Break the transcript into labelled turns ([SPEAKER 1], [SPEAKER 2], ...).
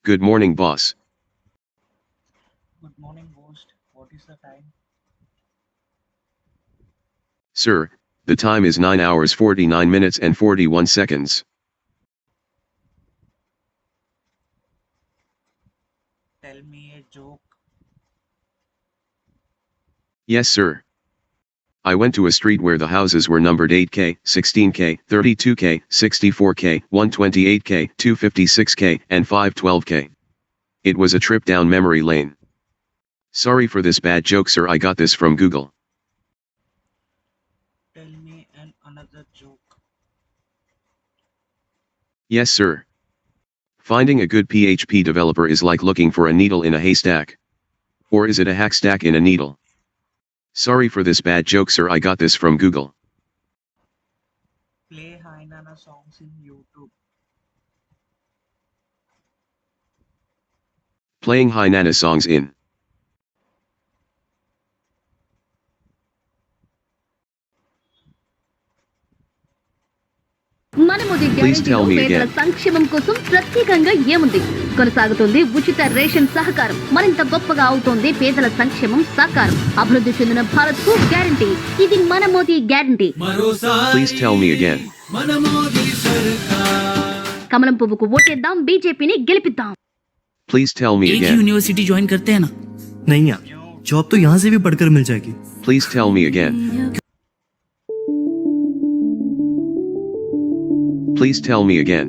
[SPEAKER 1] Good morning, boss.
[SPEAKER 2] Good morning, Ghost. What is the time?
[SPEAKER 1] Sir, the time is 9 hours 49 minutes and 41 seconds.
[SPEAKER 2] Tell me a joke.
[SPEAKER 1] Yes, sir. I went to a street where the houses were numbered 8K, 16K, 32K, 64K, 128K, 256K, and 512K. It was a trip down memory lane. Sorry for this bad joke, sir. I got this from Google.
[SPEAKER 2] Tell me another joke.
[SPEAKER 1] Yes, sir. Finding a good PHP developer is like looking for a needle in a haystack. Or is it a hackstack in a needle? Sorry for this bad joke, sir. I got this from Google.
[SPEAKER 2] Play Hainana songs in YouTube.
[SPEAKER 1] Playing Hainana songs in.
[SPEAKER 3] మనమోదీ
[SPEAKER 1] Please tell
[SPEAKER 3] గ్యారెంటీలో
[SPEAKER 1] me
[SPEAKER 3] పేదల
[SPEAKER 1] again.
[SPEAKER 3] సంక్షేమం కోసం ప్రత్యేకంగా ఏముంది? కొనసాగుతుంది ఉచిత ration సహకారం. మరింత గొప్పగా అవుతోంది పేదల సంక్షేమం సాకారం. అభివృద్ధి చెందిన భారత్ కు గ్యారెంటీ. ఇది మన Modi guarantee.
[SPEAKER 1] Please tell me again.
[SPEAKER 3] కమలం పువ్వుకు ఓటేద్దాం, బీజేపీని గెలిపిద్దాం.
[SPEAKER 1] Please tell me
[SPEAKER 4] एक ही
[SPEAKER 1] again.
[SPEAKER 4] यूनिवर्सिटी ज्वाइन करते हैं ना।
[SPEAKER 5] नहीं यार, जॉब तो यहाँ से भी पढ़कर मिल जाएगी।
[SPEAKER 1] Please tell me again. Please tell me again.